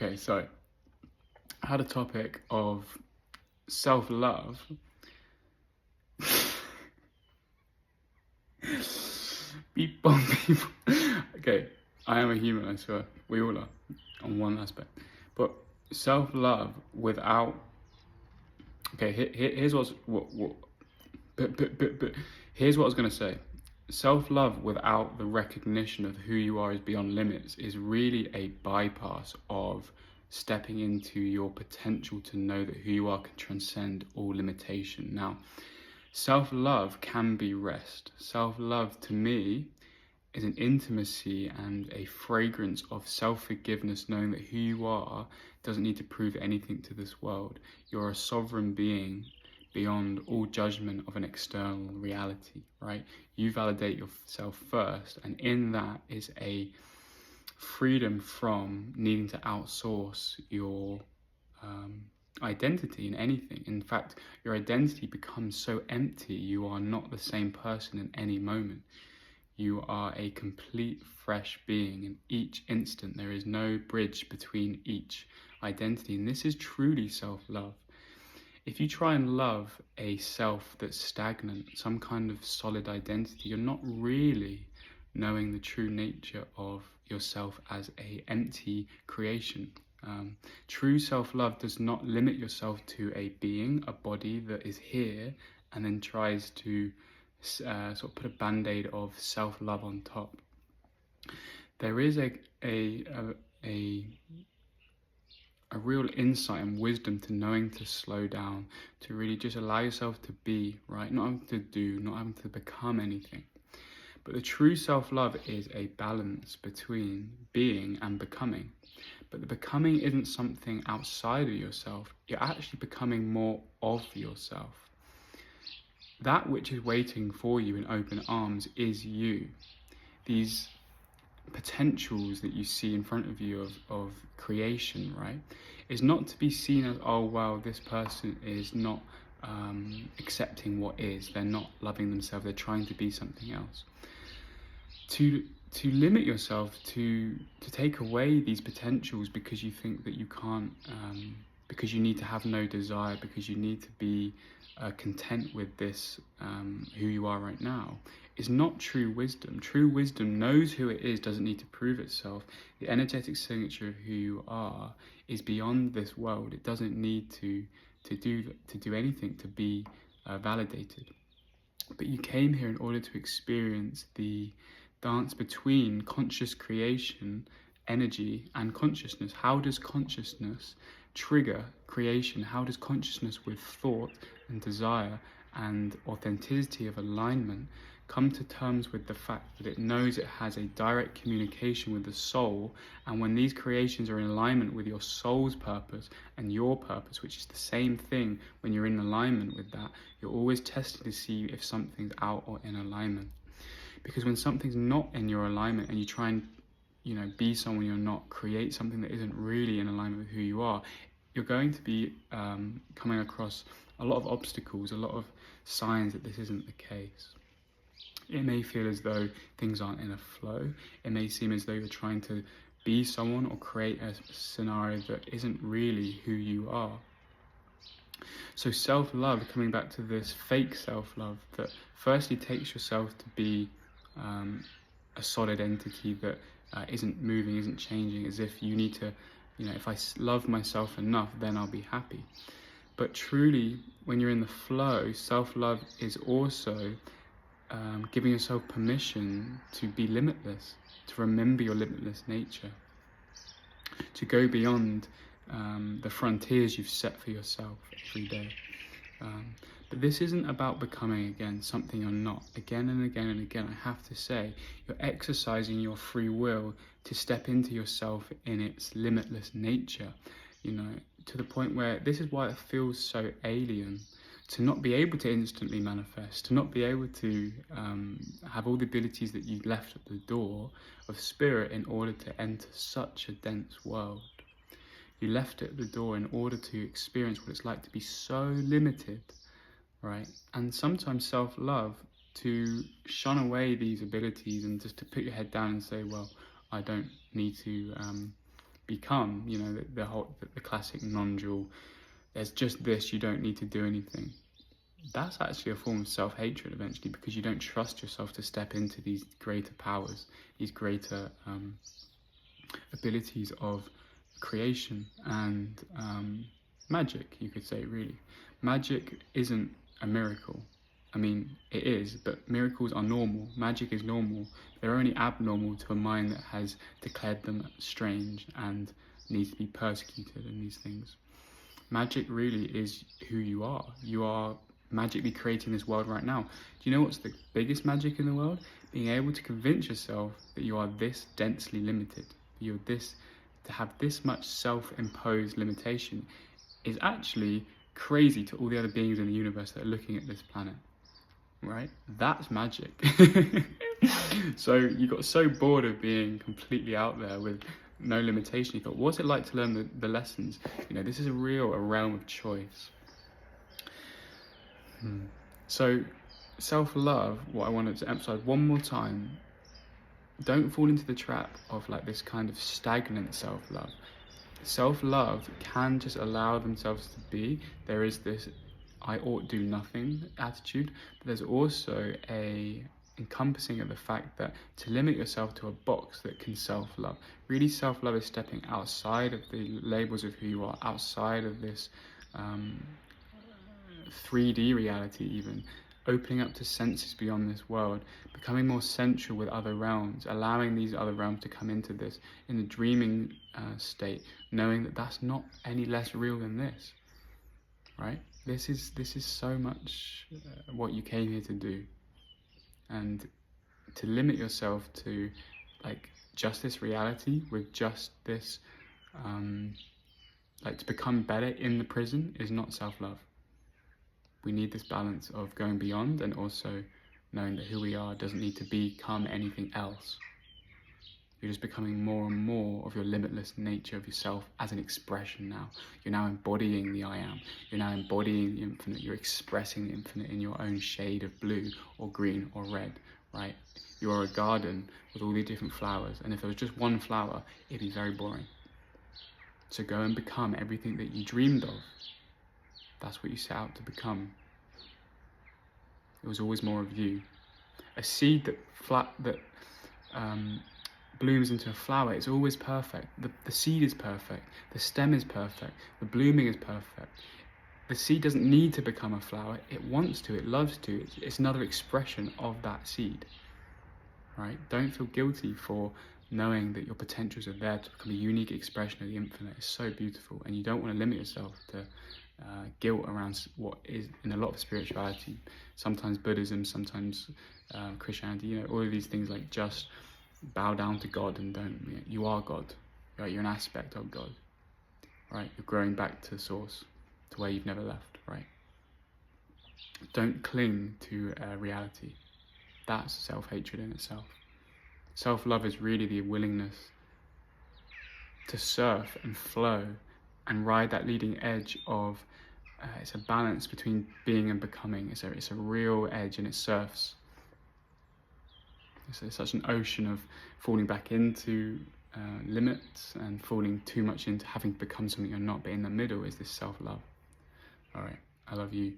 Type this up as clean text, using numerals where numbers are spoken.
Okay, so I had a topic of self-love. People. Okay, I am a human, I swear. We all are, on one aspect. But self-love without... Okay, here's but here's what I was going to say. Self-love without the recognition of who you are is beyond limits is really a bypass of stepping into your potential to know that who you are can transcend all limitation. Now, self-love can be rest. Self-love to me is an intimacy and a fragrance of self-forgiveness, knowing that who you are doesn't need to prove anything to this world. You're a sovereign being beyond all judgment of an external reality, right? You validate yourself first, and in that is a freedom from needing to outsource your identity in anything. In fact, your identity becomes so empty, you are not the same person in any moment. You are a complete fresh being in each instant. There is no bridge between each identity, and this is truly self-love. If you try and love a self that's stagnant, some kind of solid identity, you're not really knowing the true nature of yourself as a empty creation. True self-love does not limit yourself to a being, a body that is here, and then tries to sort of put a band-aid of self-love on top. There is a real insight and wisdom to knowing to slow down, to really just allow yourself to be, right? Not having to do, not having to become anything. But the true self-love is a balance between being and becoming. But the becoming isn't something outside of yourself. You're actually becoming more of yourself. That which is waiting for you in open arms is you. These potentials that you see in front of you of creation, right, is not to be seen as, oh, well, this person is not accepting what is. They're not loving themselves. They're trying to be something else. To limit yourself, to take away these potentials because you think that you can't, because you need to have no desire, because you need to be content with this, who you are right now, is not true wisdom. True wisdom knows who it is, doesn't need to prove itself. The energetic signature of who you are is beyond this world. It doesn't need to do anything to be validated. But you came here in order to experience the dance between conscious creation, energy, and consciousness. How does consciousness trigger creation? How does consciousness with thought and desire and authenticity of alignment come to terms with the fact that it knows it has a direct communication with the soul, and when these creations are in alignment with your soul's purpose and your purpose, which is the same thing, when you're in alignment with that, you're always testing to see if something's out or in alignment. Because when something's not in your alignment and you try and, be someone you're not, create something that isn't really in alignment with who you are, you're going to be coming across a lot of obstacles, a lot of signs that this isn't the case. It may feel as though things aren't in a flow. It may seem as though you're trying to be someone or create a scenario that isn't really who you are. So self-love, coming back to this fake self-love that firstly takes yourself to be a solid entity that isn't moving, isn't changing, as if you need to, if I love myself enough, then I'll be happy. But truly, when you're in the flow, self-love is also giving yourself permission to be limitless, to remember your limitless nature, to go beyond the frontiers you've set for yourself every day. But this isn't about becoming, again, something you're not. Again and again and again, I have to say, you're exercising your free will to step into yourself in its limitless nature, to the point where this is why it feels so alien to not be able to instantly manifest, to not be able to have all the abilities that you left at the door of spirit in order to enter such a dense world. You left it at the door in order to experience what it's like to be so limited, right? And sometimes self-love, to shun away these abilities and just to put your head down and say, well, I don't need to become, you know, the classic non-dual, there's just this, you don't need to do anything. That's actually a form of self-hatred eventually, because you don't trust yourself to step into these greater powers, these greater abilities of creation and magic, you could say, really. Magic isn't a miracle. I mean, it is, but miracles are normal. Magic is normal. They're only abnormal to a mind that has declared them strange and needs to be persecuted and these things. Magic really is who you are. You are magically creating this world right now. Do you know what's the biggest magic in the world? Being able to convince yourself that you are this densely limited. You're this, to have this much self-imposed limitation is actually crazy to all the other beings in the universe that are looking at this planet, right? That's magic. So you got so bored of being completely out there with no limitation. You thought, what's it like to learn the lessons? You know, this is a realm of choice. So self-love, what I wanted to emphasize one more time, don't fall into the trap of like this kind of stagnant self-love. Self-love can just allow themselves to be. There is this I ought do nothing attitude, but there's also a encompassing of the fact that to limit yourself to a box that can self-love. Really, self-love is stepping outside of the labels of who you are, outside of this 3D reality even, opening up to senses beyond this world, becoming more central with other realms, allowing these other realms to come into this in the dreaming state, knowing that that's not any less real than this, right? This is so much what you came here to do. And to limit yourself to like just this reality with just this, like to become better in the prison is not self-love. We need this balance of going beyond and also knowing that who we are doesn't need to become anything else. You're just becoming more and more of your limitless nature of yourself as an expression now. You're now embodying the I am. You're now embodying the infinite. You're expressing the infinite in your own shade of blue or green or red, right? You are a garden with all these different flowers. And if there was just one flower, it'd be very boring. So go and become everything that you dreamed of. That's what you set out to become. It was always more of you. A seed that blooms into a flower is always perfect. The seed is perfect. The stem is perfect. The blooming is perfect. The seed doesn't need to become a flower. It wants to. It loves to. It's another expression of that seed. Right? Don't feel guilty for knowing that your potentials are there to become a unique expression of the infinite. It's so beautiful, and you don't want to limit yourself to guilt around what is in a lot of spirituality, sometimes Buddhism, sometimes Christianity, you know, all of these things like just bow down to God and don't, you are God, right? You're an aspect of God, right? You're growing back to source, to where you've never left, right? Don't cling to reality. That's self-hatred in itself. Self-love is really the willingness to surf and flow and ride that leading edge of, it's a balance between being and becoming. It's a real edge, and it surfs. It's such an ocean of falling back into limits and falling too much into having to become something you're not, but in the middle is this self-love. All right, I love you.